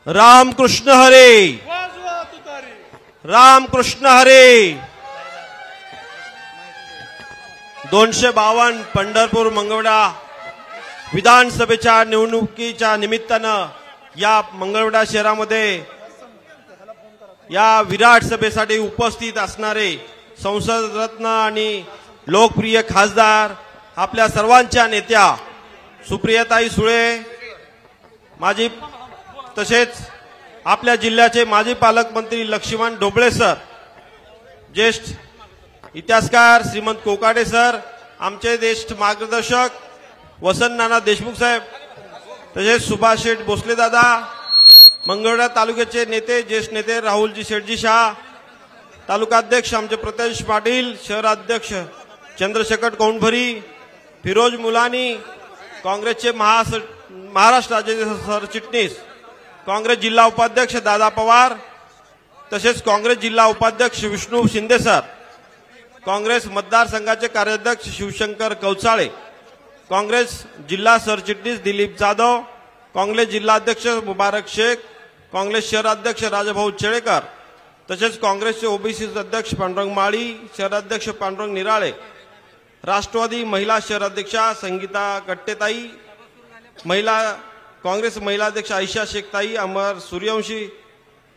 रामकृष्ण हरे, रामकृष्ण हरे। 252 पंढरपूर मंगळवेढा विधानसभेच्या निवडणुकीच्या निमित्तानं या मंगळवेढा शहरामध्ये या विराट सभेसाठी उपस्थित असणारे संसद रत्न आणि लोकप्रिय खासदार आपल्या सर्वांच्या नेत्या सुप्रियाताई सुळे, माजी तसेच आपल्या जिल्ह्याचे माजी पालकमंत्री लक्ष्मण ढोबळे सर, ज्येष्ठ इतिहासकार श्रीमंत कोकाटे सर, आमचे ज्येष्ठ मार्गदर्शक वसंत नाना देशमुख साहेब, तसेच सुभाष शेठ भोसले दादा, मंगळवेढा तालुक्याचे नेते ज्येष्ठ नेते राहुलजी शेठजी शाह, तालुकाध्यक्ष आमचे प्रतेश पाटील, शहराध्यक्ष चंद्रशेखर कौंडभरी, फिरोज मुलानी, काँग्रेसचे महाराष्ट्र राज्याचे सरचिटणीस, काँग्रेस जिल्हा उपाध्यक्ष दादा पवार, तसेच काँग्रेस जिल्हा उपाध्यक्ष विष्णू शिंदे सर, काँग्रेस मतदारसंघाचे कार्याध्यक्ष शिवशंकर कौचाळे, काँग्रेस जिल्हा सरचिटणीस दिलीप जाधव, काँग्रेस जिल्हाध्यक्ष मुबारक शेख, काँग्रेस शहराध्यक्ष राजाभाऊ चेळेकर, तसेच काँग्रेसचे ओबीसी अध्यक्ष पांडुरंग माळी, शहराध्यक्ष पांडुरंग निराळे, राष्ट्रवादी महिला शहराध्यक्षा संगीता कट्टेताई, काँग्रेस महिला अध्यक्ष आयशा शेखताई, अमर सूर्यवंशी,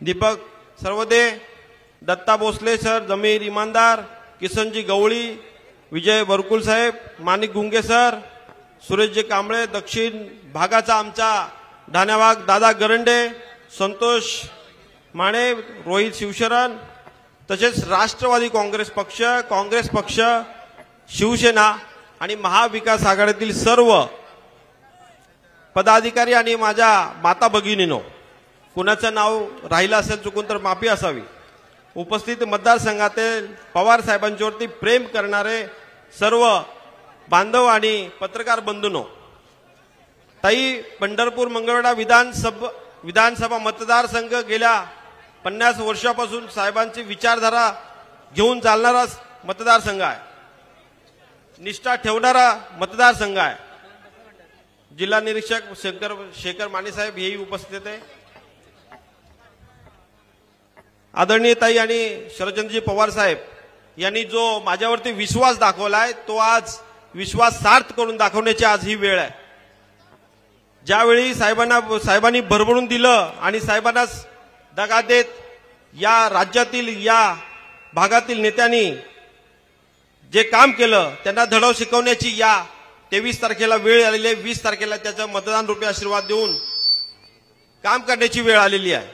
दीपक सर्वदे, दत्ता भोसले सर, जमीर इमानदार, किसनजी गवळी, विजय बरकुल साहेब, माणिक गुंगे सर, सुरेशजी कांबळे, दक्षिण भागाचा आमचा ढाण्यावाग दादा गरंडे, संतोष माने, रोहित शिवशरण, तसेच राष्ट्रवादी काँग्रेस पक्ष, शिवसेना आणि महाविकास आघाडीतील सर्व पदाधिकारी आणि माझ्या माता भगिनींनो, कुणाचं नाव राहिलं असेल चुकून तर माफी असावी। उपस्थित मतदारसंघातील पवार साहेबांच्यावरती प्रेम करणारे सर्व बांधव आणि पत्रकार बंधूंनो, ताई पंढरपूर मंगळवेढा विधानसभा मतदारसंघ गेल्या 50 वर्षापासून साहेबांची विचारधारा घेऊन चालणारा मतदारसंघ आहे, निष्ठा ठेवणारा मतदारसंघ आहे। जिल्हा निरीक्षक शेखर माने साहेब हेही उपस्थित आहे। आदरणीय ताई आणि शरदचंद्रजी पवार साहेब यांनी जो माझ्यावरती विश्वास दाखवलाय तो आज विश्वास सार्थ करून दाखवण्याची आज ही वेळ आहे। ज्यावेळी साहेबांनी भरभरून दिलं आणि साहेबांना दगा देत या राज्यातील या भागातील नेत्यांनी जे काम केलं त्यांना धडव शिकवण्याची या 23 तारखेला वेळ आलेली आहे। 20 तारखेला त्याचा मतदान रूपी आशीर्वाद देऊन काम करण्याची वेळ आलेली आहे।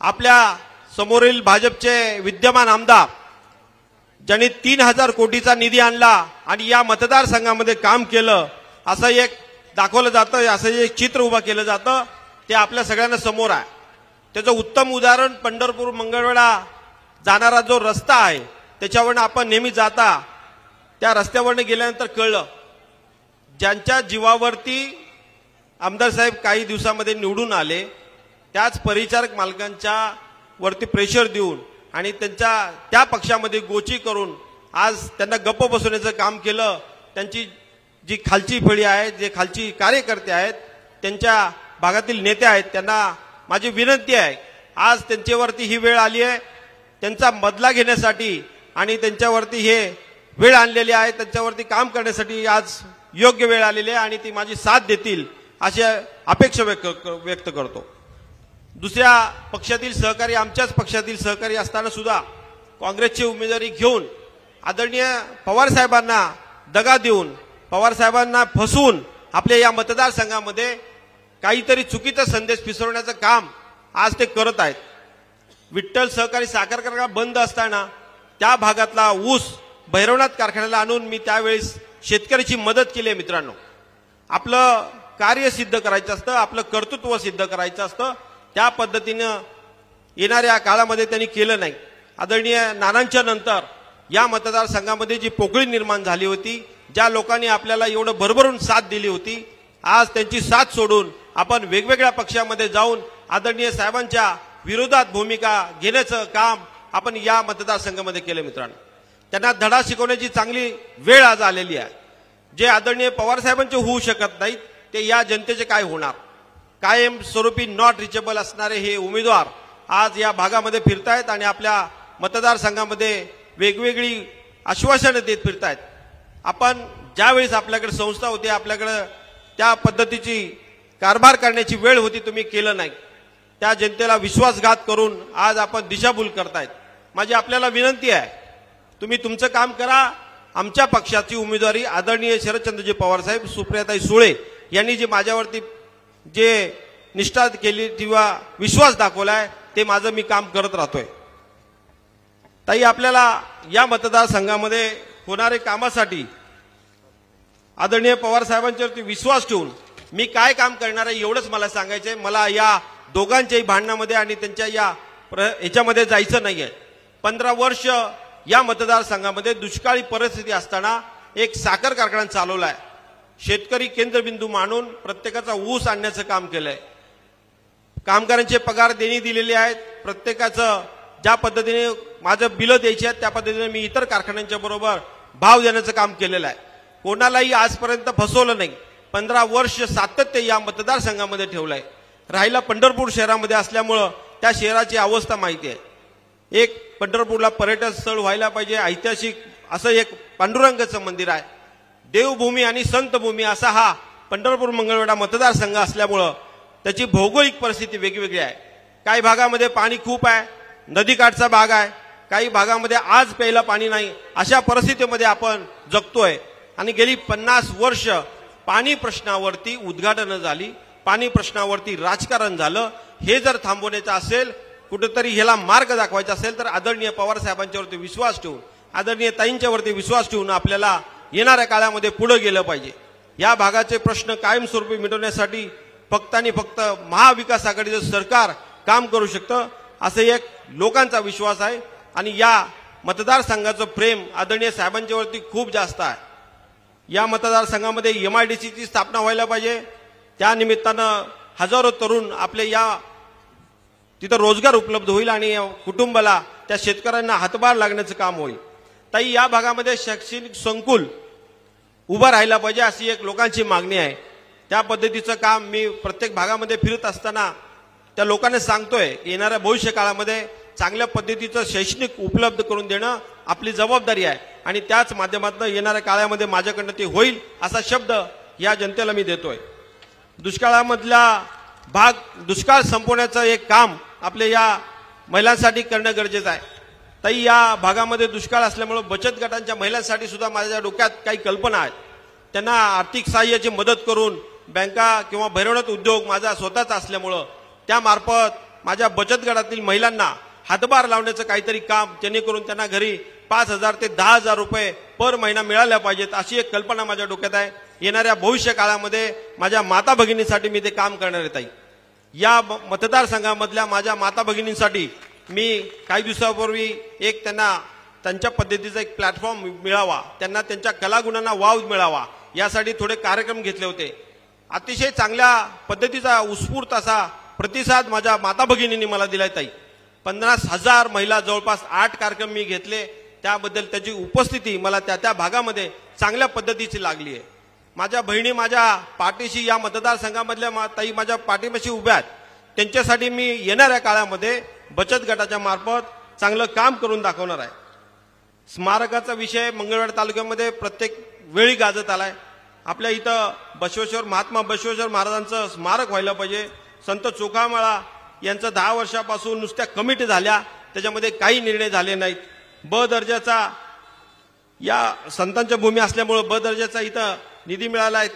आपल्या समोरील भाजपचे विद्यमान आमदार ज्यांनी 3000 कोटीचा निधी आणला आणि या मतदारसंघामध्ये काम केलं असं एक दाखवलं जातं, असं एक चित्र उभं केलं जातं, ते आपल्या सगळ्यांना समोर आहे। त्याचं उत्तम उदाहरण पंढरपूर मंगळवेढा जाणारा जो रस्ता आहे त्याच्यावरनं आपण नेहमी जाता त्या रस्त्यावरनं गेल्यानंतर कळलं ज्यांच्या जीवावरती आमदार साहेब काही दिवसामध्ये निवडून आले त्याच परिचारक मालकांच्या वरती प्रेशर देऊन आणि त्यांच्या त्या पक्षामध्ये गोची करून आज त्यांना गप्प बसवण्याचं काम केलं। त्यांची जी खालची फळी आहे, जे खालची कार्यकर्ते आहेत, त्यांच्या भागातील नेते आहेत, त्यांना माझी विनंती आहे आज त्यांच्यावरती ही वेळ आली आहे, त्यांचा बदला घेण्यासाठी आणि त्यांच्यावरती हे वेळ आणलेली आहे, त्यांच्यावरती काम करण्यासाठी आज योग्य वेळ आलेली आहे आणि ती माझी साथ देतील अशी अपेक्षा व्यक्त करतो। दुसऱ्या पक्षातील सहकारी, आमच्याच पक्षातील सहकारी असताना सुद्धा काँग्रेसची उमेदवारी घेऊन आदरणीय पवार साहेबांना दगा देऊन, पवार साहेबांना फसवून आपल्या या मतदारसंघामध्ये काहीतरी चुकीचा संदेश पिसवण्याचं काम आज ते करत आहेत। विठ्ठल सहकारी साखर कारखाना बंद असताना त्या भागातला ऊस भैरवनाथ कारखान्याला आणून मी त्यावेळेस शेतकऱ्याची मदत केली आहे। मित्रांनो, आपलं कार्य सिद्ध करायचं असतं, आपलं कर्तृत्व सिद्ध करायचं असतं, त्या पद्धतीनं येणाऱ्या काळामध्ये त्यांनी केलं नाही। आदरणीय नानांच्या नंतर या मतदारसंघामध्ये जी पोकळी निर्माण झाली होती, ज्या लोकांनी आपल्याला एवढं भरभरून साथ दिली होती, आज त्यांची साथ सोडून आपण वेगवेगळ्या पक्षामध्ये जाऊन आदरणीय साहेबांच्या विरोधात भूमिका घेण्याचं काम आपण या मतदारसंघामध्ये केलं। मित्रांनो, त्यांना धडा शिकवण्याची चांगली वेळ आज आलेली आहे। जे आदरणीय पवार साहेबांचे होऊ शकत नाहीत ते या जनतेचे काय होणार। कायमस्वरूपी नॉट रिचेबल असणारे हे उमेदवार आज या भागामध्ये फिरतायत आणि आपल्या मतदारसंघामध्ये वेगवेगळी आश्वासनं देत फिरतायत। आपण ज्यावेळेस आपल्याकडे संस्था होती, आपल्याकडे त्या पद्धतीची कारभार करण्याची वेळ होती, तुम्ही केलं नाही। त्या जनतेला विश्वासघात करून आज आपण दिशाभूल करतायत। माझी आपल्याला विनंती आहे, तुम्ही तुमचं काम करा। आमच्या पक्षाची उमेदवारी आदरणीय शरदचंद्रजी पवार साहेब, सुप्रियाताई सुळे यांनी जे माझ्यावरती जे निष्ठा केली किंवा विश्वास दाखवलाय ते माझं मी काम करत राहतोय। ताई, आपल्याला या मतदारसंघामध्ये होणारे कामासाठी आदरणीय पवार साहेबांच्यावरती विश्वास ठेवून मी काय काम करणार आहे एवढंच मला सांगायचंय। मला या दोघांच्याही भांडणामध्ये आणि त्यांच्या याच्यामध्ये जायचं नाहीये। 15 वर्ष या मतदारसंघामध्ये दुष्काळी परिस्थिती असताना एक साखर कारखाना चालवलाय। शेतकरी केंद्रबिंदू मानून प्रत्येकाचा ऊस आणण्याचं काम केलंय। कामगारांचे पगार देणी दिलेले आहेत। प्रत्येकाचं ज्या पद्धतीने माझं बिलं द्यायची आहेत त्या पद्धतीने मी इतर कारखान्यांच्या बरोबर भाव देण्याचं काम केलेलं आहे। कोणालाही आजपर्यंत फसवलं नाही। 15 वर्ष सातत्य या मतदारसंघामध्ये ठेवलंय। राहिला पंढरपूर शहरामध्ये असल्यामुळं त्या शहराची अवस्था माहिती आहे। एक पंढरपूरला पर्यटन स्थळ व्हायला पाहिजे, ऐतिहासिक असं एक पांडुरंगाचं मंदिर आहे। देवभूमी आणि संतभूमी असा हा पंढरपूर मंगळवेढा मतदारसंघ असल्यामुळं त्याची भौगोलिक परिस्थिती वेगवेगळी आहे। काही भागामध्ये पाणी खूप आहे, नदीकाठचा भाग आहे, काही भागामध्ये आज प्यायला पाणी नाही। अशा परिस्थितीमध्ये आपण जगतोय आणि गेली 50 वर्ष पाणी प्रश्नावरती उद्घाटन झाली, पाणी प्रश्नावरती राजकारण झालं। हे जर थांबवण्याचं असेल, कुठेतरी ह्याला मार्ग दाखवायचा असेल तर आदरणीय पवार साहेबांच्यावरती विश्वास ठेवून, आदरणीय ताईंच्यावरती विश्वास ठेवून आपल्याला येणाऱ्या काळामध्ये पुढे गेलं पाहिजे। या भागाचे प्रश्न कायमस्वरूपी मिटवण्यासाठी फक्त आणि फक्त महाविकास आघाडीचं सरकार काम करू शकतं असं एक लोकांचा विश्वास आहे आणि या मतदारसंघाचं प्रेम आदरणीय साहेबांच्यावरती खूप जास्त आहे। या मतदारसंघामध्ये MIDCची स्थापना व्हायला पाहिजे। त्या निमित्तानं हजारो तरुण आपले या तिथं रोजगार उपलब्ध होईल आणि कुटुंबाला त्या शेतकऱ्यांना हातभार लागण्याचं काम होईल। ताई, या भागामध्ये शैक्षणिक संकुल उभं राहायला पाहिजे अशी एक लोकांची मागणी आहे। त्या पद्धतीचं काम मी प्रत्येक भागामध्ये फिरत असताना त्या लोकांना सांगतोय, येणाऱ्या भविष्य काळामध्ये चांगल्या पद्धतीचं शैक्षणिक उपलब्ध करून देणं आपली जबाबदारी आहे आणि त्याच माध्यमातून येणाऱ्या काळामध्ये माझ्याकडनं ते होईल असा शब्द या जनतेला मी देतोय। दुष्काळामधला भाग, दुष्काळ संपवण्याचं एक काम आपल्या या महिलांसाठी करणं गरजेचं आहे। ताई, या भागामध्ये दुष्काळ असल्यामुळे बचत गटांच्या महिलांसाठी सुद्धा माझ्या डोक्यात काही कल्पना आहेत। त्यांना आर्थिक सहाय्याची मदत करून बँका किंवा भैरवनाथ उद्योग माझा स्वतःचा असल्यामुळं त्यामार्फत माझ्या बचत गटातील महिलांना हातभार लावण्याचं काहीतरी काम, जेणेकरून त्यांना घरी 5,000 ते 10,000 रुपये पर महिना मिळाल्या पाहिजेत अशी एक कल्पना माझ्या डोक्यात आहे। येणाऱ्या भविष्य काळामध्ये माझ्या माता भगिनींसाठी मी ते काम करणार आहे। ताई, या मतदारसंघामधल्या माझ्या माता भगिनींसाठी मी काही दिवसापूर्वी एक त्यांच्या पद्धतीचा एक प्लॅटफॉर्म मिळावा, त्यांना त्यांच्या कलागुणांना वाव मिळावा यासाठी थोडे कार्यक्रम घेतले होते। अतिशय चांगल्या पद्धतीचा उत्स्फूर्त असा प्रतिसाद माझ्या माता भगिनींनी मला दिलाय। ताई, 50,000 महिला, जवळपास 8 कार्यक्रम मी घेतले, त्याबद्दल त्याची उपस्थिती मला त्या भागामध्ये चांगल्या पद्धतीची लागली आहे। माझ्या बहिणी माझ्या पाठीशी, या मतदारसंघामधल्या ताई माझ्या पाठीपाशी उभ्या आहेत। त्यांच्यासाठी मी येणाऱ्या काळामध्ये बचत गटाच्या मार्फत चांगलं काम करून दाखवणार आहे। स्मारकाचा विषय मंगळवेढा तालुक्यामध्ये प्रत्येक वेळी गाजत आलाय। आपल्या इथं महात्मा बसवेश्वर महाराजांचं स्मारक व्हायला पाहिजे। संत चोखामेळा यांचं 10 वर्षापासून नुसत्या कमिटी झाल्या, त्याच्यामध्ये काही निर्णय झाले नाहीत। ब दर्जाचा या संतांच्या भूमी असल्यामुळे ब दर्जाचा इथं निधी मिळाला आहे,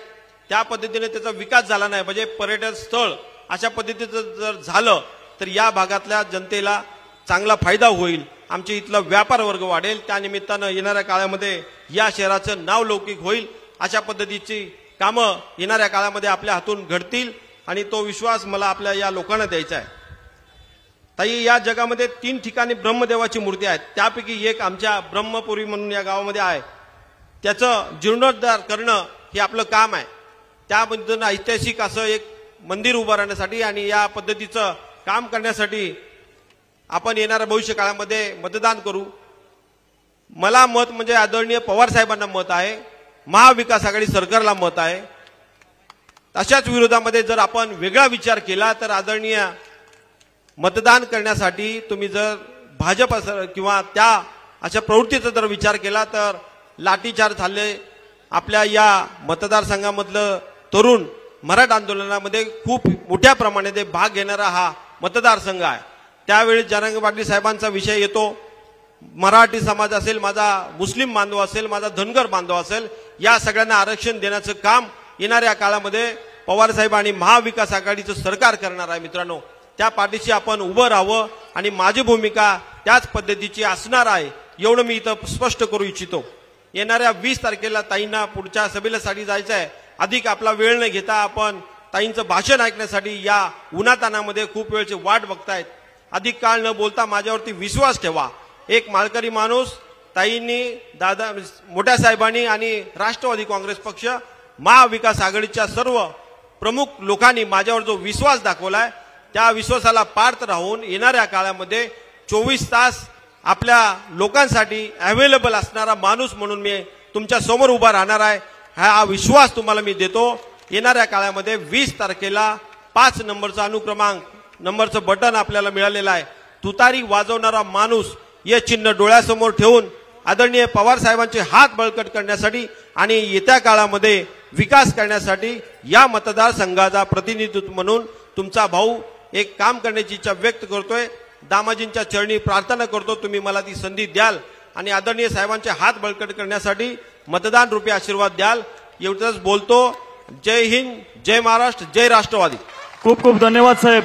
त्या पद्धतीने त्याचा विकास झाला नाही। म्हणजे पर्यटन स्थळ अशा पद्धतीचं जर झालं तर या भागातल्या जनतेला चांगला फायदा होईल, आमच्या इथला व्यापार वर्ग वाढेल, त्या निमित्तानं येणाऱ्या काळामध्ये या शहराचं नाव लौकिक होईल। अशा पद्धतीची कामं येणाऱ्या काळामध्ये आपल्या हातून घडतील आणि तो विश्वास मला आपल्या या लोकांना द्यायचा आहे। ताई, या जगामध्ये 3 ठिकाणी ब्रह्मदेवाची मूर्ती आहे, त्यापैकी एक आमच्या ब्रह्मपुरी म्हणून या गावामध्ये आहे। त्याचं जीर्णोद्धार करणं हे आपलं काम आहे। त्या पद्धतीनं ऐतिहासिक असं एक मंदिर उभारण्यासाठी आणि या पद्धतीचं काम करण्यासाठी आपण येणाऱ्या भविष्य काळामध्ये मतदान करू। मला मत म्हणजे आदरणीय पवार साहेबांना मत आहे, महाविकास आघाडी सरकारला मत आहे। अशाच विरोधामध्ये जर आपण वेगळा विचार केला तर आदरणीय मतदान करण्यासाठी तुम्ही जर भाजप किंवा त्या अशा प्रवृत्तीचा जर विचार केला तर लाठीचार्ज झाले. आपल्या या मतदारसंघामधलं तरुण मराठा आंदोलनामध्ये खूप मोठ्या प्रमाणात भाग घेणारा हा मतदारसंघ आहे. त्यावेळी जरांगे पाटील साहेबांचा विषय येतो. मराठी समाज असेल, माझा मुस्लिम बांधव असेल, माझा धनगर बांधव असेल, या सगळ्यांना आरक्षण देण्याचं काम येणाऱ्या काळामध्ये पवार साहेब आणि महाविकास आघाडीचं सरकार करणार आहे. मित्रांनो, त्या पाठीशी आपण उभं राहावं आणि माझी भूमिका त्याच पद्धतीची असणार आहे एवढं मी इथं स्पष्ट करू इच्छितो. येणाऱ्या 20 तारखेला ताईंना पुढच्या सभेला साठी जायचं आहे. अधिक आपला वेळ न घेता आपण ताईंचं भाषण ऐकण्यासाठी या उन्हातानामध्ये खूप वेळची वाट बघतायत. अधिक काळ न बोलता माझ्यावरती विश्वास ठेवा. एक माळकरी माणूस, ताईंनी, दादा मोठ्या साहेबांनी आणि राष्ट्रवादी काँग्रेस पक्ष, महाविकास आघाडीच्या सर्व प्रमुख लोकांनी माझ्यावर जो विश्वास दाखवलाय त्या विश्वासाला पार्थ राहून येणाऱ्या काळामध्ये 24 तास आपल्या लोकांसाठी अवेलेबल असणारा माणूस म्हणून मी तुमच्या समोर उभा राहणार आहे. हा विश्वास तुम्हाला मी देतो. येणाऱ्या काळामध्ये 20 तारखेला 5 नंबरचा अनुक्रमांक नंबरचं बटन आपल्याला मिळालेलं आहे. तुतारी वाजवणारा माणूस हे चिन्ह डोळ्यासमोर ठेवून आदरणीय पवार साहेबांचे हात बळकट करण्यासाठी आणि येत्या काळामध्ये विकास करण्यासाठी या मतदारसंघाचा प्रतिनिधित्व म्हणून तुमचा भाऊ एक काम करण्याची इच्छा व्यक्त करतोय. दामाजींच्या चरणी प्रार्थना करतो तुम्ही मला ती संधी द्याल आणि आदरणीय साहेबांचे हात बळकट करण्यासाठी मतदान रूपी आशीर्वाद द्याल. एवढंच बोलतो. जय हिंद, जय महाराष्ट्र, जय राष्ट्रवादी. खूब खूब धन्यवाद साहेब.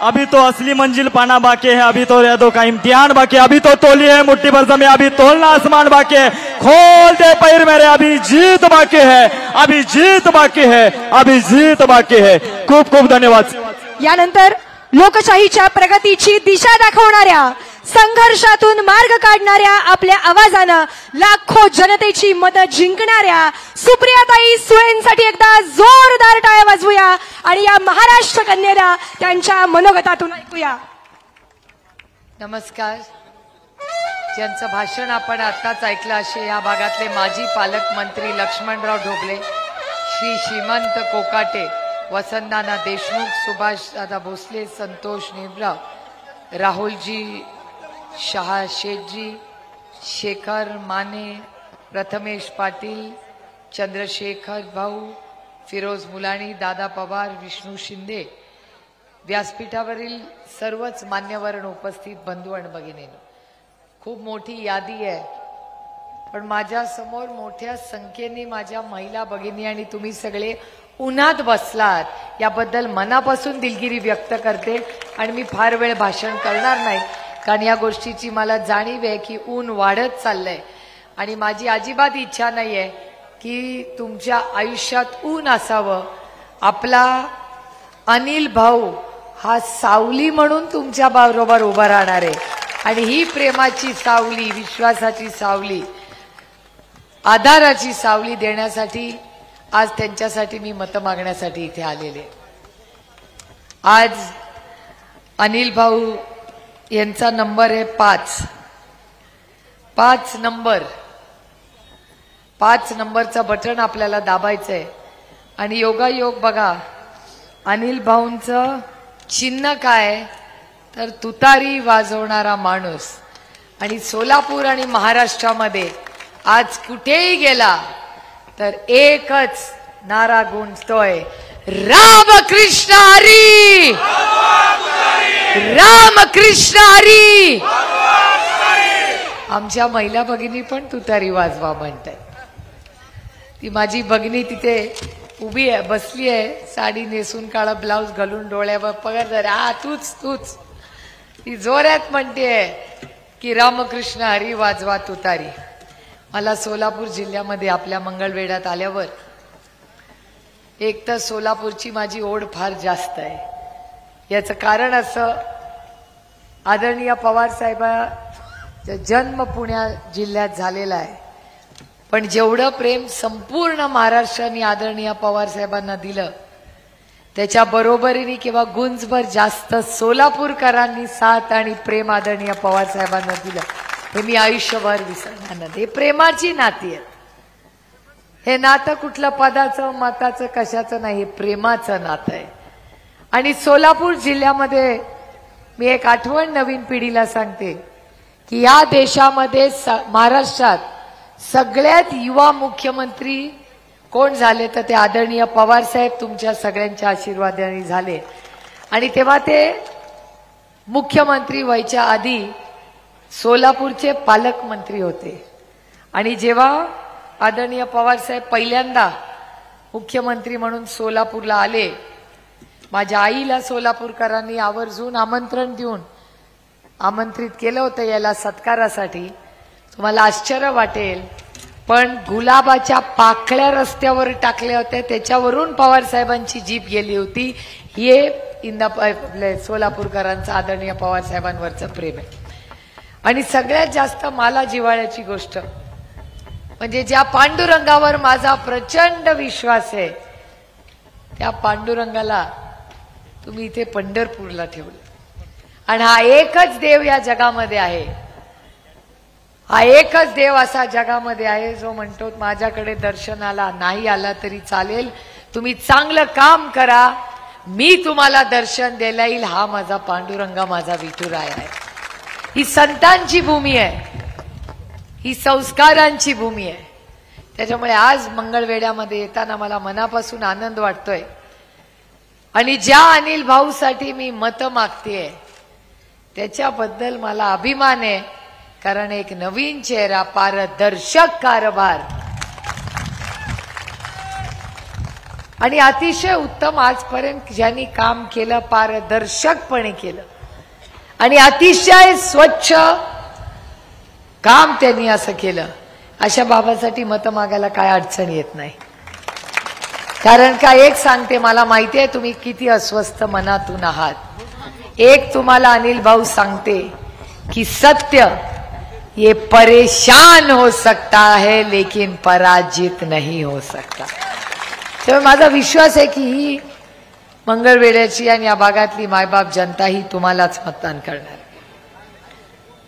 अभी तो असली मंजिल पाना बाकी है, अभी तो यादों का इम्तिहान बाकी है, अभी तो तोली है मुट्ठी भर जमीन, अभी तोलना आसमान बाकी है. खोल दे पैर मेरे, अभी जीत बाकी है, अभी जीत बाकी है, अभी जीत बाकी है. खूप खूप धन्यवाद. यानंतर लोकशाहीच्या प्रगतीची दिशा दाखवणाऱ्या, संघर्षातून मार्ग काढणाऱ्या, आपल्या आवाजानं लाखो जनतेची मतं जिंकणाऱ्या सुप्रियाताई सुळेंसाठी एकदा जोरदार टाळ्या वाजवूया आणि या महाराष्ट्र कन्येला त्यांच्या मनोगतातून ऐकूया. नमस्कार. ज्यांचं भाषण आपण आताच ऐकलं असे या भागातले माजी पालकमंत्री लक्ष्मणराव ढोबळे, श्री श्रीमंत कोकाटे, वसंतनाना देशमुख, सुभाषदादा भोसले, संतोष नेमराव, राहुलजी शहा शेठजी, शेखर माने, प्रथमेश पाटील, चंद्रशेखर भाऊ, फिरोज मुलाणी, दादा पवार, विष्णू शिंदे, व्यासपीठावरील सर्वच मान्यवर उपस्थित बंधू आणि भगिनींनो, खूप मोठी यादी आहे पण माझ्या समोर मोठ्या संख्येने माझ्या महिला भगिनी आणि तुम्ही सगळे उन्हात बसलात याबद्दल मनापासून दिलगिरी व्यक्त करते. आणि मी फार वेळ भाषण करणार नाही कारण या गोष्टीची मला जाणीव आहे की ऊन वाढत चाललंय आणि माझी अजिबात इच्छा नाही आहे की तुमच्या आयुष्यात ऊन असावं. आपला अनिल भाऊ हा सावली म्हणून तुमच्या बरोबर उभा राहणार आहे आणि ही प्रेमाची सावली, विश्वासाची सावली, आधाराची सावली देण्यासाठी आज त्यांच्यासाठी मी मत मागण्यासाठी इथे आलेले. आज अनिल भाऊ यांचा नंबर आहे 5 नंबर. 5 नंबरचं बटन आपल्याला दाबायचंय आणि योगायोग बघा अनिल भाऊंचं चिन्ह काय तर तुतारी वाजवणारा माणूस. आणि सोलापूर आणि महाराष्ट्रामध्ये आज कुठेही गेला तर एकच नारा गुंजतोय, रामकृष्ण हरी, रामकृष्ण हरी. आमच्या महिला भगिनी पण तुतारी वाजवा म्हणतात. ती माझी भगिनी तिथे उभी आहे, बसली आहे, साडी नेसून काळा ब्लाउज घालून डोळ्यावर पगार जर तूच ती जोरात म्हणते की रामकृष्ण हरी वाजवा तुतारी. मला सोलापूर जिल्ह्यामध्ये आपल्या मंगळवेढ्यात आल्यावर एक तर सोलापूरची माझी ओढ फार जास्त आहे. याचं कारण असं, आदरणीय पवार साहेबांचा जन्म पुण्या जिल्ह्यात झालेला आहे पण जेवढं प्रेम संपूर्ण महाराष्ट्राने आदरणीय पवार साहेबांना दिलं त्याच्या बरोबरीने किंवा गुंजभर जास्त सोलापूरकरांनी साथ आणि प्रेम आदरणीय पवार साहेबांना दिलं हे मी आयुष्यभर विसरणार नाही. हे प्रेमाची नाती आहेत. हे नातं कुठलं पदाचं मताचं कशाचं नाही, हे प्रेमाचं नातं आहे. आणि सोलापूर जिल्ह्यामध्ये मी एक आठवण नवीन पिढीला सांगते की या देशामध्ये महाराष्ट्रात सगळ्यात युवा मुख्यमंत्री कोण झाले तर ते आदरणीय पवार साहेब तुमच्या सगळ्यांच्या आशीर्वादाने झाले. आणि तेव्हा ते मुख्यमंत्री व्हायच्या आधी सोलापूरचे पालकमंत्री होते. आणि जेव्हा आदरणीय पवार साहेब पहिल्यांदा मुख्यमंत्री म्हणून सोलापूरला आले, माझ्या आईला सोलापूरकरांनी आवर्जून आमंत्रण देऊन आमंत्रित केलं होतं याला सत्कारासाठी. तुम्हाला आश्चर्य वाटेल पण गुलाबाच्या पाकळ्या रस्त्यावर टाकल्या होत्या, त्याच्यावरून पवार साहेबांची जीप गेली होती. हे सोलापूरकरांचं आदरणीय पवार साहेबांवरचं प्रेम आहे. आणि सगळ्यात जास्त मला जिव्हाळ्याची गोष्ट म्हणजे ज्या पांडुरंगावर माझा प्रचंड विश्वास आहे त्या पांडुरंगाला तुम्ही इथे पंढरपूरला ठेवलं. आणि हा एकच देव या जगामध्ये आहे, हा एकच देव असा जगामध्ये आहे जो म्हणतो माझ्याकडे दर्शनाला नाही आला तरी चालेल, तुम्ही चांगलं काम करा, मी तुम्हाला दर्शन द्यायला येईल. हा माझा पांडुरंगा, माझा विठुराय आहे. ही संतांची भूमी आहे, ही संस्कारांची भूमी आहे. त्याच्यामुळे आज मंगळवेढ्यामध्ये येताना मला मनापासून आनंद वाटतोय. आणि ज्या अनिल भाऊसाठी मी मतं मागतेय त्याच्याबद्दल मला अभिमान आहे, कारण एक नवीन चेहरा, पारदर्शक कारभार आणि अतिशय उत्तम आजपर्यंत ज्यांनी काम केलं पारदर्शकपणे केलं आणि अतिशय स्वच्छ काम त्यांनी असं केलं, अशा बाबासाठी मतं मागायला काय अडचण येत नाही. कारण का एक सांगते, मला माहिती आहे तुम्ही किती अस्वस्थ मनातून आहात. एक तुम्हाला अनिल भाऊ सांगते कि सत्य ये परेशान हो सकता है लेकिन पराजित नहीं हो सकता. तेव्हा माझा विश्वास आहे की ही मंगळवेढ्याची आणि या भागातली मायबाप जनता ही तुम्हालाच मतदान करणार.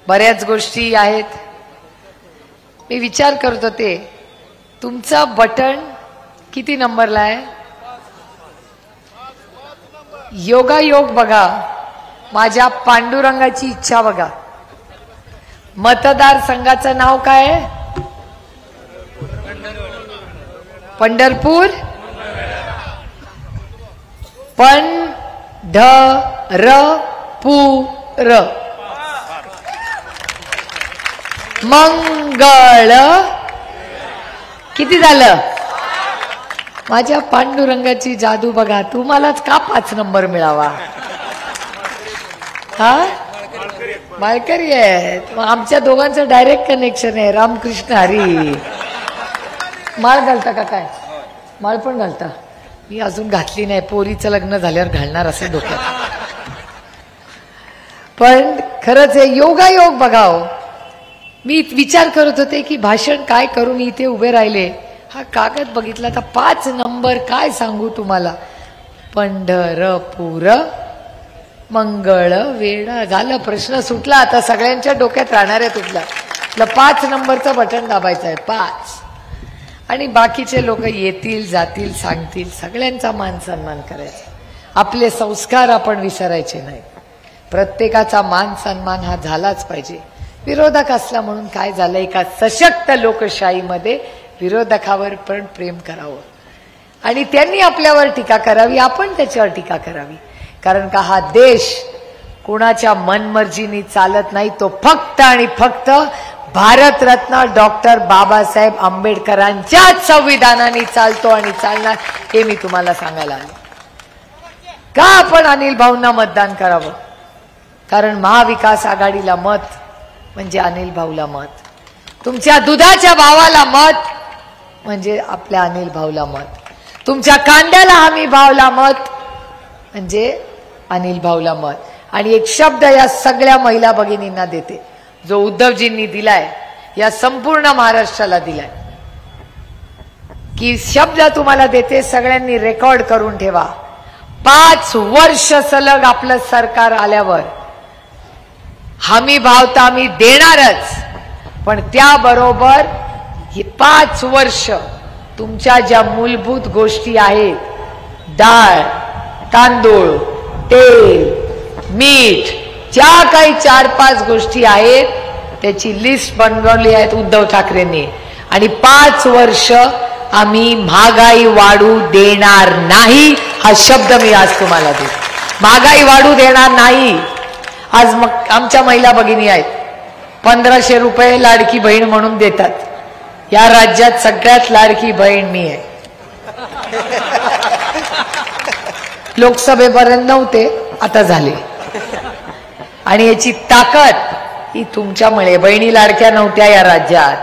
बऱ्याच गोष्टी आहेत. मी विचार करत होते तुमचा बटन किती नंबरला आहे. योगायोग बघा, माझ्या पांडुरंगाची इच्छा बघा. मतदारसंघाचं नाव काय आहे? पंढरपूर. पंढरपूर मंगळ. किती झालं? माझ्या पांडुरंगाची जादू बघा. तुम्हालाच का 5 नंबर मिळावा? हा माळकरी आहे. आमच्या दोघांचं डायरेक्ट कनेक्शन आहे. रामकृष्ण हरी. माळ घालता का काय? माळ पण घालता? मी अजून घातली नाही, पोरीचं लग्न झाल्यावर घालणार असं डोक्यात. पण खरंच आहे, योगायोग बघाव. मी विचार करत होते की भाषण काय करू. मी इथे उभे राहिले, हा कागद बघितला तर 5 नंबर काय सांगू तुम्हाला. पंढरपूर मंगळ वेढा. झालं, प्रश्न सुटला. आता सगळ्यांच्या डोक्यात राहणार आहे तुटला. 5 नंबरचं बटन दाबायचं आहे. 5. आणि बाकीचे लोक येतील जातील सांगतील, सगळ्यांचा मान सन्मान करायचा. आपले संस्कार आपण विसरायचे नाही. प्रत्येकाचा मान सन्मान हा झालाच पाहिजे. विरोधक असला म्हणून काय झालं, एका सशक्त लोकशाहीमध्ये विरोधकावर पण प्रेम करावं आणि त्यांनी आपल्यावर टीका करावी, आपण त्याच्यावर टीका करावी. कारण का हा देश कोणाच्या मनमर्जीने चालत नाही, तो फक्त आणि फक्त भारतरत्न डॉक्टर बाबासाहेब आंबेडकरांच्या संविधानाने चालतो आणि चालणार. हे मी तुम्हाला सांगायला आले. का आपण अनिल भाऊंना मतदान करावं? कारण महाविकास आघाडीला मत म्हणजे अनिल भाऊला मत, तुमच्या दुधाच्या भावाला मत म्हणजे आपल्या अनिल भाऊला मत, तुमच्या कांद्याला हमी भावला मत म्हणजे अनिल भाऊला मत. आणि एक शब्द या सगळ्या महिला भगिनींना देते, जो उद्धवजींनी दिलाय, या संपूर्ण महाराष्ट्राला दिलाय, की शब्द तुम्हाला देते, सगळ्यांनी रेकॉर्ड करून ठेवा. 5 वर्ष सलग आपलं सरकार आल्यावर हमी भाव तर आम्ही देणारच, पण त्याबरोबर ही 5 वर्ष तुमच्या ज्या मूलभूत गोष्टी आहेत, डाळ, तांदूळ, तेल, मीठ, ज्या काही 4-5 गोष्टी आहेत त्याची लिस्ट बनवली आहे उद्धव ठाकरेंनी. आणि 5 वर्ष आम्ही महागाई वाढू देणार नाही, हा शब्द मी आज तुम्हाला देतो. महागाई वाढू देणार नाही. आज मग आमच्या महिला भगिनी आहेत, 1500 रुपये लाडकी बहीण म्हणून देतात. या राज्यात सगळ्यात लाडकी बहीण मी आहे. लोकसभेपर्यंत नव्हते, आता झाले. आणि याची ताकद ही तुमच्यामुळे. बहिणी लाडक्या नव्हत्या या राज्यात,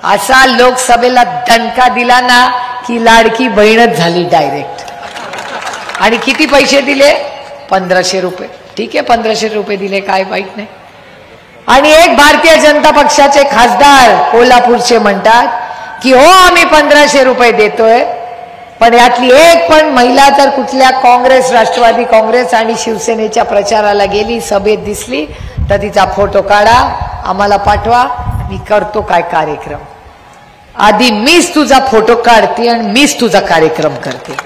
असा लोकसभेला दणका दिला ना की लाडकी बहीणच झाली डायरेक्ट. आणि किती पैसे दिले? 1500 रुपये. ठीक आहे, 1500 रुपये दिले, काय वाईट नाही. आणि एक भारतीय जनता पक्षाचे खासदार कोल्हापूरचे म्हणतात की हो आम्ही 1500 रुपये देतोय, पण यातली एक पण महिला तर कुठल्या काँग्रेस, राष्ट्रवादी काँग्रेस आणि शिवसेनेच्या प्रचाराला गेली, सभेत दिसली तर तिचा फोटो काढा, आम्हाला पाठवा, मी करतो काय कार्यक्रम. आधी मीच तुझा फोटो काढते आणि मीच तुझा कार्यक्रम करते.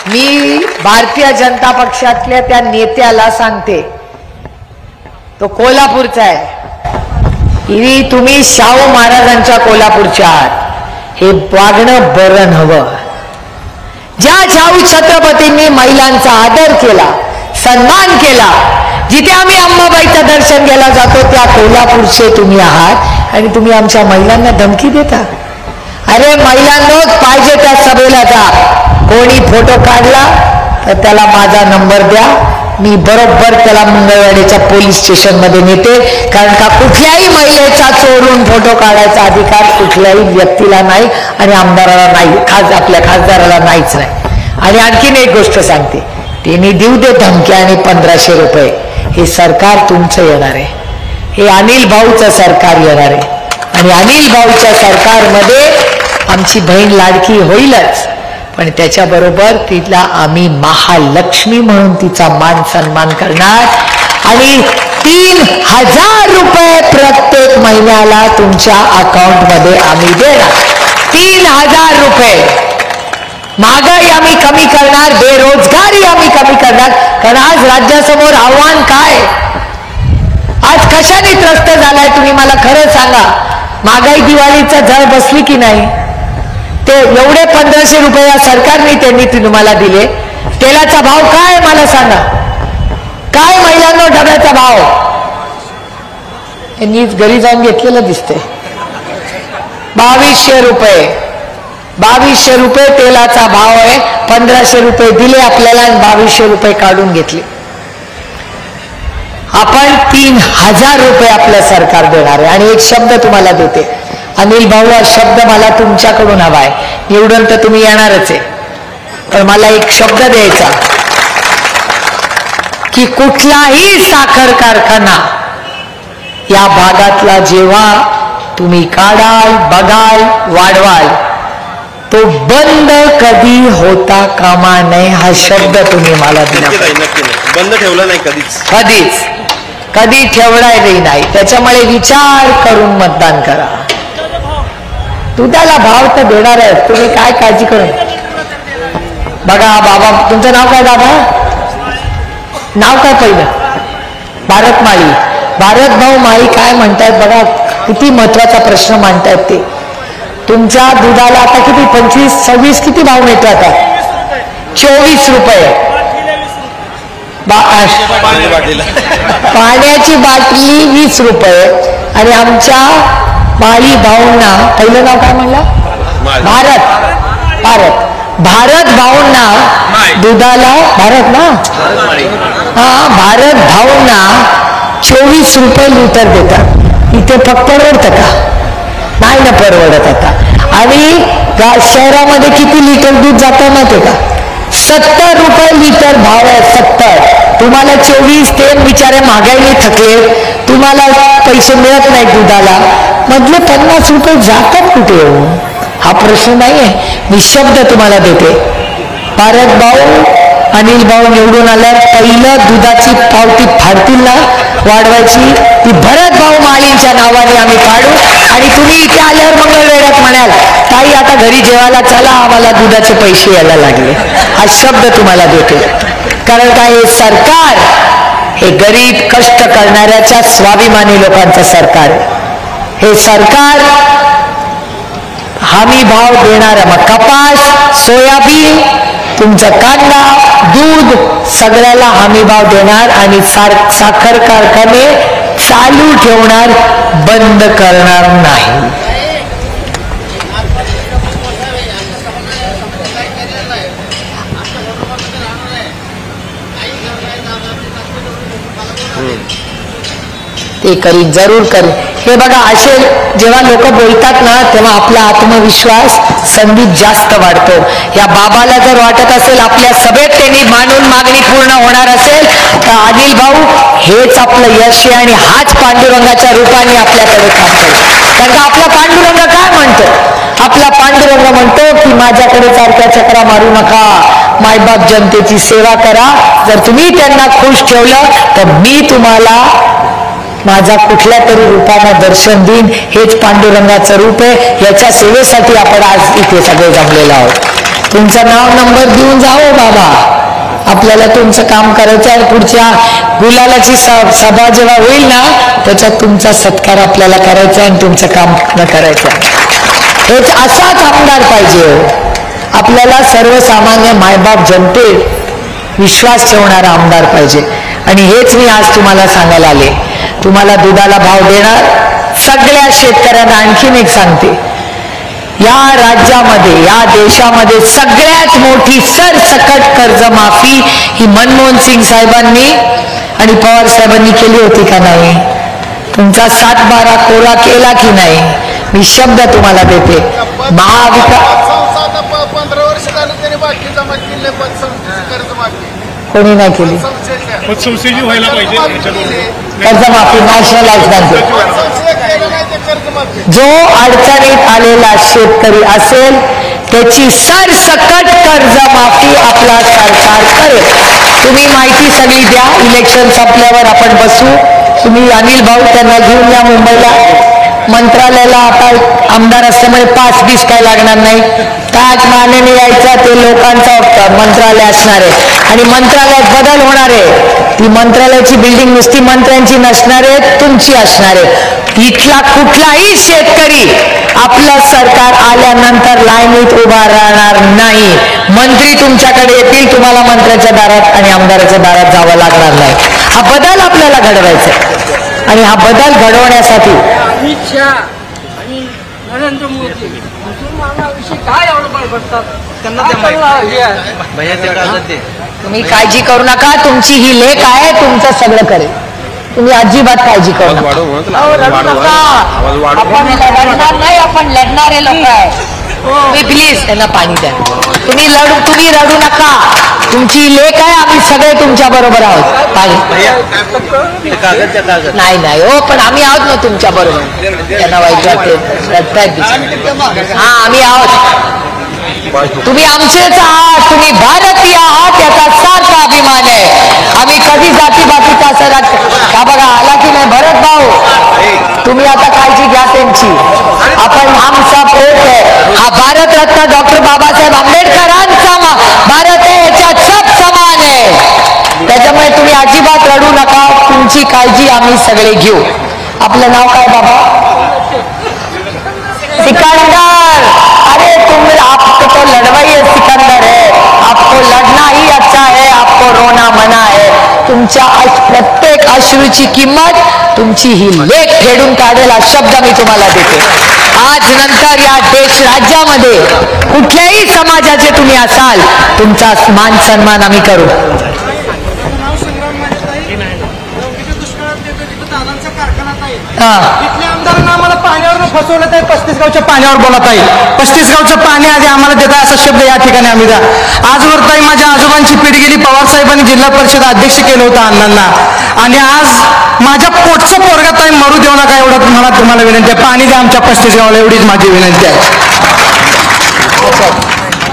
मी भारतीय जनता पक्षातल्या त्या नेत्याला सांगते, तो कोल्हापूरचा आहे, तुम्ही शाहू महाराजांच्या कोल्हापूरच्या आहात, हे वागणं बरं नव्हं. ज्या शाहू छत्रपतींनी महिलांचा आदर केला, सन्मान केला, जिथे आम्ही अंबाबाईचं दर्शन घ्यायला जातो त्या कोल्हापूरचे तुम्ही आहात आणि तुम्ही आमच्या महिलांना धमकी देता. अरे महिलांनाच पाहिजे त्या सभेला जा. कोणी फोटो काढला तर त्याला माझा नंबर द्या, मी बरोबर त्याला मंगळवाडीच्या पोलीस स्टेशन मध्ये नेते. कारण का कुठल्याही महिलेचा चोरून फोटो काढायचा अधिकार कुठल्याही व्यक्तीला नाही आणि आमदाराला नाही, आपल्या खासदाराला नाहीच नाही. आणि आणखीन एक गोष्ट सांगते, त्यांनी देऊ दे धमक्या आणि 1500 रुपये, हे सरकार तुमचं येणार आहे, हे अनिल भाऊचं सरकार येणार आहे. आणि अनिल भाऊच्या सरकारमध्ये आमची बहीण लाडकी होईलच, पण त्याच्याबरोबर तिला आम्ही महालक्ष्मी म्हणून तिचा मान सन्मान करणार. आणि 3000 रुपये प्रत्येक महिन्याला तुमच्या अकाउंटमध्ये आम्ही देणार. 3000 रुपये. महागाई आम्ही कमी करणार, बेरोजगारी आम्ही कमी करणार. कारण आज राज्यासमोर आव्हान काय, आज कशाने त्रस्त झालाय तुम्ही मला खरं सांगा. महागाई दिवाळीचा झळ बसली की नाही? ते एवढे 1500 रुपये या सरकारने त्यांनी तुम्हाला दिले. तेलाचा भाव काय मला सांगा, काय महिलांना डब्याचा भाव? यांनी घरी जाऊन घेतलेलं दिसते. 2200 रुपये. 2200 रुपये तेलाचा भाव आहे. 1500 रुपये दिले आपल्याला आणि 2200 रुपये काढून घेतले. आपण 3000 रुपये आपलं सरकार देणार आहे. आणि एक शब्द तुम्हाला देते, अनिल भाऊ, हा शब्द मला तुमच्याकडून हवा आहे. निवडून तर तुम्ही येणारच आहे, पण मला एक शब्द द्यायचा की कुठलाही साखर कारखाना या भागातला जेव्हा तुम्ही काढाल, बघाल, वाढवाल, तो बंद कधी होता कामा नये, हा शब्द तुम्ही मला दिला. बंद ठेवला नाही कधीच, कधी ठेवणार नाही. त्याच्यामुळे विचार करून मतदान करा. दुधाला भाव तर देणार आहे, तुम्ही काय काळजी करू. बघा बाबा, तुमचं नाव काय दादा? नाव काय पहिलं? भारत माळी. भारत भाऊ माळी काय म्हणतायत बघा, किती महत्वाचा प्रश्न मांडतायत ते. तुमच्या दुधाला आता किती 25-26 किती भाव मिळतो आता? 24 रुपये. पाण्याची बाटली 20 रुपये. आणि आमच्या माळी भाऊंना, पहिलं नाव काय म्हणलं? भारत भाऊंना दुधाला, भारत ना, हा, भारत भाऊंना 24 रुपये लिटर देतात. इथे फक्त परवडतं का? नाही ना परवडत आता. आणि शहरामध्ये किती लिटर दूध जातं माहिती का? 70 रुपये लिटर भाव आहे. 70. तुम्हाला 24. ते बिचारे महागाईने थकले, तुम्हाला पैसे मिळत नाही दुधाला, मधले 50 रुपये जातात कुठे येऊ? हा प्रश्न नाही आहे. मी शब्द तुम्हाला देते, भारत भाऊ अनिल भाऊ निवडून आल्यावर पहिलं दुधाची पावती फाडतील ना वाढवायची ती भरत भाऊ माळींच्या नावाने आम्ही काढू आणि तुम्ही इथे आल्यावर मंगळवेढ्यात म्हणाल ताई आता घरी जेवायला चला आम्हाला दुधाचे पैसे यायला लागले. हा शब्द तुम्हाला देते. कारण काय हे सरकार हे गरीब कष्ट करणाऱ्याच्या स्वाभिमानी लोकांचं सरकार. हे सरकार हमी भाव देणाऱ्या मग कपास सोयाबीन तुमचा कांदा दूध सगळ्याला हमी भाव देणार आणि साखर कारखाने चालू ठेवणार बंद करणार नाही. ते करीन जरूर करीन. हे बघा असे जेव्हा लोक बोलतात ना तेव्हा आपला आत्मविश्वास संधीत जास्त वाढतो. या बाबाला जर वाटत असेल आपल्या सभेत त्यांनी मानून मागणी पूर्ण होणार असेल तर अनिल भाऊ हेच आपलं यश आहे आणि हाच पांडुरंगाच्या रूपाने आपल्याकडे काम करेल. कारण का आपला पांडुरंग काय म्हणतो? आपला पांडुरंग म्हणतो की माझ्याकडे सारख्या चक्रा मारू नका, मायबाप जनतेची सेवा करा. जर तुम्ही त्यांना खुश ठेवलं तर मी तुम्हाला माझा कुठल्या तरी रूपानं दर्शन देईन. हेच पांडुरंगाचं रूप आहे. याच्या सेवेसाठी आपण आज इथे सगळे जमलेलो आहोत. तुमचं नाव नंबर देऊन जाओ बाबा. आपल्याला तुमचं काम करायचं आहे. पुढच्या गुलालाची सभा जेव्हा होईल ना त्याच्यात तुमचा सत्कार आपल्याला करायचा आहे आणि तुमचं काम करायचं आहे. हेच असाच आमदार पाहिजे. आपल्याला सर्वसामान्य मायबाप जनतेत विश्वास ठेवणारा आमदार पाहिजे. आणि हेच मी आज तुम्हाला सांगायला आले. तुम्हाला दुधाला भाव देणार सगळ्या शेतकऱ्यांना आणखीन एक सांगते. या राज्यामध्ये या देशामध्ये सगळ्यात मोठी सरसकट कर्जमाफी ही मनमोहन सिंग साहेबांनी आणि पवार साहेबांनी केली होती का नाही? तुमचा 7-12 कोरा केला की नाही? मी शब्द तुम्हाला देते. महाविकास 15 वर्ष झालं त्याने बाकी जमा केले कर्जमाफी कोणी नाही केली. व्हायला पाहिजे कर्जमाफी नॅशनलाइज बँक. जो अडचणीत आलेला शेतकरी असेल त्याची सरसकट कर्जमाफी आपला सरकार करेल. तुम्ही माहिती सगळी द्या. इलेक्शन संपल्यावर आपण बसू. तुम्ही अनिल भाऊ त्यांना घेऊन या मुंबईला. मंत्रालयाला आता आमदार असल्यामुळे पास बीस काय लागणार नाही. ताजमानेने यायचा ते लोकांचा मंत्रालय असणार आहे आणि मंत्रालयात बदल होणार आहे. ती मंत्रालयाची बिल्डिंग नुसती मंत्र्यांची नसणार आहे, तुमची असणार आहे. इथला कुठलाही शेतकरी आपलं सरकार आल्यानंतर लाईनीत उभा राहणार नाही. मंत्री तुमच्याकडे येतील, तुम्हाला मंत्र्याच्या दारात आणि आमदाराच्या दारात जावं लागणार नाही. हा बदल आपल्याला घडवायचा आहे आणि हा बदल घडवण्यासाठी अमित शहा आणि नरेंद्र मोदी मुसलमानाविषयी काय बडबडतात त्यांना तुम्ही काळजी करू नका. तुमची ही लेख आहे, तुमचं सगळं करेल. तुम्ही अजिबात काळजी करू नका. आपण लढणार नाही, आपण लढणारे लोक आहे. तुम्ही प्लीज त्यांना पाणी द्या. तुम्ही रडू नका. तुमची लेख आहे, आम्ही सगळे तुमच्या बरोबर आहोत. पाणी नाही हो, पण आम्ही आहोत ना तुमच्या बरोबर. त्यांना वाईट वाटते रडतायत. हा आम्ही आहोत. तुम्ही आमचेच आहात. तुम्ही भारतीय आहात याचा सारखा अभिमान आहे. आम्ही कधी जातीबातीचा सर का बघा आला की नाही भरत भाऊ. तुम्ही आता काळजी घ्या त्यांची. आपण हम सब एक है. हा भारतरत्न डॉक्टर बाबासाहेब आंबेडकरांचा भारत आहे, याच्यात सब समान आहे. त्याच्यामुळे तुम्ही अजिबात रडू नका. तुमची काळजी आम्ही सगळे घेऊ. आपलं नाव काय बाबा? सिकंदर. अरे तुम्ही आपको तो लड़वाई है सिकंदर है. आपको लढना ही अच्छा है, आपको रोना मना है. तुमच्या प्रत्येक अश्रूची किंमत तुमची ही लेख फेडून काढेल हा शब्द मी तुम्हाला देते. आज नंतर या देश राज्यामध्ये कुठल्याही समाजाचे तुम्ही असाल तुमचा मान सन्मान आम्ही करू. इथल्या आमदारांना आम्हाला पाण्यावर फसवलं आहे. 35 गावच्या पाण्यावर बोलत आहे. 35 गावचं पाणी आधी आम्हाला देत आहे असा शब्द या ठिकाणी आम्ही द्या. आजवर ताई माझ्या आजोबांची पिढी गेली. पवार साहेबांनी जिल्हा परिषद अध्यक्ष केलं होतं अण्णांना. आणि आज माझ्या पोटचं पोरगा ताई मरू देऊ नका एवढं तुम्हाला विनंती आहे. पाणी द्या आमच्या 35 गावाला एवढीच माझी विनंती आहे.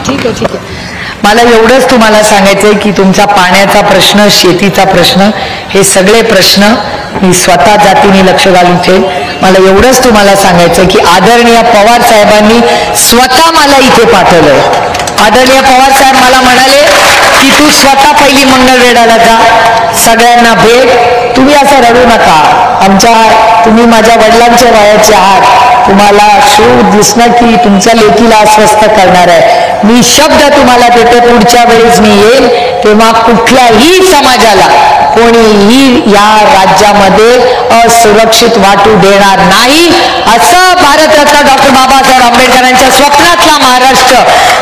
ठीक आहे. मला एवढंच तुम्हाला सांगायचंय की तुमचा पाण्याचा प्रश्न, शेतीचा प्रश्न, हे सगळे प्रश्न मी स्वतः जातीने लक्ष घालून ठेवेन. मला एवढंच तुम्हाला सांगायचं की आदरणीय पवार साहेबांनी स्वतः मला इथे पाठवलंय. आदरणीय पवार साहेब मला म्हणाले की तू स्वतः पहिली मंगळवेढाला जा, सगळ्यांना भेट. तुम्ही असं रडू नका, तुम्ही माझ्या वडिलांच्या वयाचे आहात, तुम्हाला शोध दिसणं की तुमच्या लेकीला अस्वस्थ करणार आहे. मी शब्द तुम्हाला देते, पुढच्या वेळेस मी येईल तेव्हा कुठल्याही समाजाला कोणीही या राज्यामध्ये असुरक्षित वाटू देणार नाही. असं भारतरत्न डॉक्टर बाबासाहेब आंबेडकरांच्या स्वप्नातला महाराष्ट्र,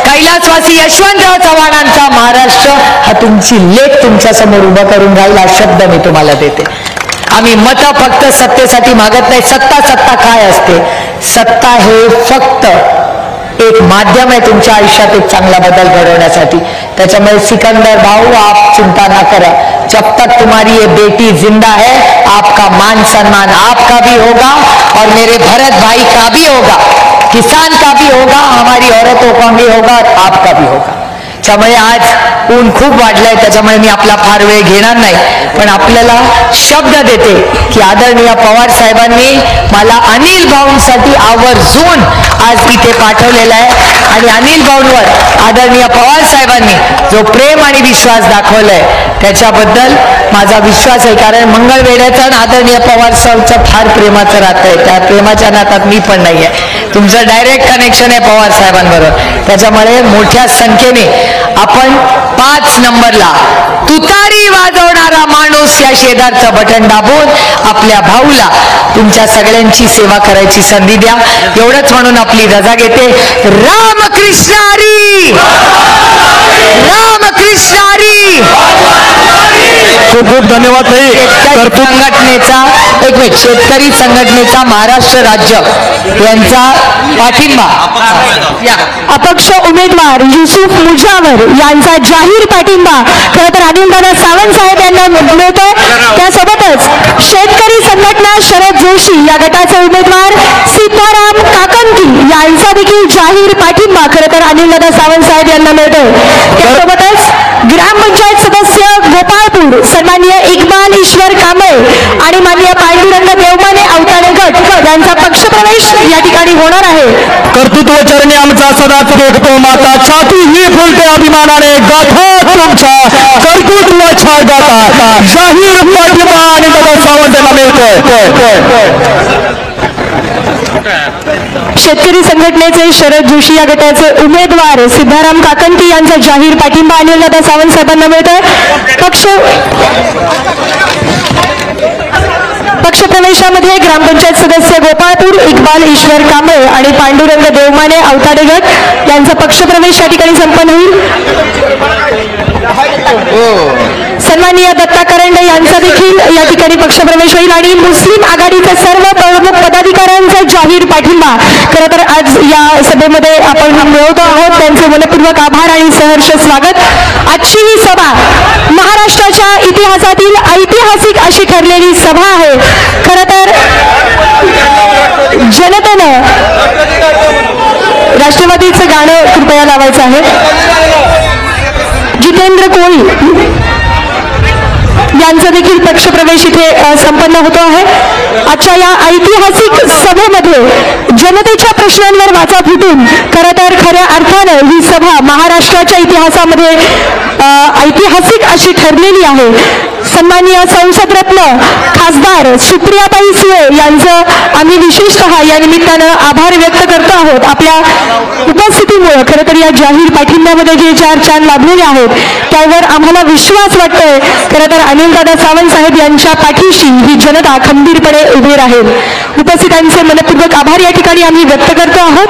कैलासवासी यशवंतराव चव्हाणांचा महाराष्ट्र हा तुमची लेख तुमच्या समोर उभं करून राहील, हा शब्द मी तुम्हाला देते. आम्ही मतं फक्त सत्तेसाठी मागत नाही. सत्ता काय असते? सत्ता हे फक्त एक माध्यम आहे तुमच्या आयुष्यात एक चांगला बदल घडवण्यासाठी. त्याच्यामुळे सिकंदर भाऊ, आप चिंता ना करा, जब तक तुम्हारी ये बेटी जिंदा है आपका मान सम्मान आपका भी होगा और मेरे भरत भाई का भी होगा, किसान का भी होगा, हमारी औरतों का भी होगा और आपका भी होगा. त्यामुळे आज ऊन खूप वाढलंय, त्याच्यामुळे मी आपला फार वेळ घेणार नाही, पण आपल्याला शब्द देते की आदरणीय पवार साहेबांनी मला अनिल भाऊंसाठी आवर्जून आज इथे पाठवलेला आहे. आणि अनिल भाऊंवर आदरणीय पवार साहेबांनी जो प्रेम आणि विश्वास दाखवलाय त्याच्याबद्दल माझा विश्वास आहे. कारण मंगळवेढ्याचं आणि आदरणीय पवार साहेबांचं फार प्रेमाचं नातं आहे. त्या प्रेमाच्या नातात मी पण नाहीये, तुमचं डायरेक्ट कनेक्शन आहे पवार साहेबांबरोबर. त्याच्यामुळे मोठ्या संख्येने आपण 5 नंबरला तुतारी वाजवणारा माणूस या शेजारचं बटन दाबून आपल्या भाऊला तुमच्या सगळ्यांची सेवा करायची संधी द्या. एवढंच म्हणून आपली रजा घेते. रामकृष्ण हरी, रामकृष्ण हरी. खूप खूप धन्यवाद. शेतकरी संघटनेचा महाराष्ट्र राज्य यांचा पाठिंबा, अपक्ष उमेदवार युसुफ मुजावर यांचा जाहीर पाठिंबा खरं तर अनिलदादा सावंत साहेब यांना मिळतो. त्यासोबतच शेतकरी संघटना शरद जोशी या गटाचे उमेदवार सिद्धाराम काकंकी यांचा देखील जाहीर पाठिंबा खरं तर अनिलदादा सावंत साहेब यांना मिळतो. त्यासोबतच ग्रामपंचायत सदस्य गोपाळपूर सन्माननीय इक्बाल ईश्वर कांबळे आणि माननीय पांडुरंग देवमाने अवताडे गट यांचा पक्षप्रवेश या ठिकाणी होणार आहे. कर्तृत्व चरणी आमचा सदाच रोखतो माता, छाती ही फुलते अभिमानाने गाथा तुमच्या कर्तृत्वाच्या गाथा. जाहीर पाठिंबा आणि दादा सावंत यांना मिळतोय. शेतकरी संघटनेचे शरद जोशी या गटाचे उमेदवार सिद्धाराम काकंकी यांचा जाहीर पाठिंबा अनिलदादा सावंत साहेबांना मिळतोय. पक्षप्रवेशामध्ये ग्रामपंचायत सदस्य गोपाळपूर इक्बाल ईश्वर कांबळे आणि पांडुरंग देवमाने अवताडे गट यांचा पक्षप्रवेश या ठिकाणी संपन्न होईल. सन्माननीय दत्ता करंडे यांचा देखील या ठिकाणी पक्षप्रवेश होईल आणि मुस्लिम आघाडीचे सर्व प्रमुख पदाधिकाऱ्यांचा जाहीर पाठिंबा खरं तर आज या सभेमध्ये आपण मिळवतो आहोत. त्यांचे मनपूर्वक आभार आणि सहर्ष स्वागत. आजची ही सभा महाराष्ट्राच्या इतिहासातील ऐतिहासिक अशी ठरलेली सभा आहे. खरं तर जनतेनं राष्ट्रवादीचं गाणं कृपया लावायचं आहे. जितेंद्र कोळी यांचा देखील पक्षप्रवेश इथे संपन्न होतो आहे. आजच्या या ऐतिहासिक सभेमध्ये जनतेच्या प्रश्नांवर वाचा फुटून खरं तर खऱ्या अर्थानं ही सभा महाराष्ट्राच्या इतिहासामध्ये ऐतिहासिक अशी ठरलेली आहे. सन्माननीय संसदरत्न खासदार सुप्रियाताई सुळे यांचं आम्ही विशेषतः या निमित्तानं आभार व्यक्त करतो आहोत. आपल्या उपस्थितीमुळे खरं तर या जाहीर पाठिंब्यामध्ये जे 4 चांद लाभलेले आहेत त्यावर आम्हाला विश्वास वाटतोय. खरं तर अनिलदादा सावंत साहेब यांच्या पाठीशी ही जनता खंबीरपणे उभी राहील. उपस्थितांचे मनपूर्वक आभार या ठिकाणी आम्ही व्यक्त करतो आहोत.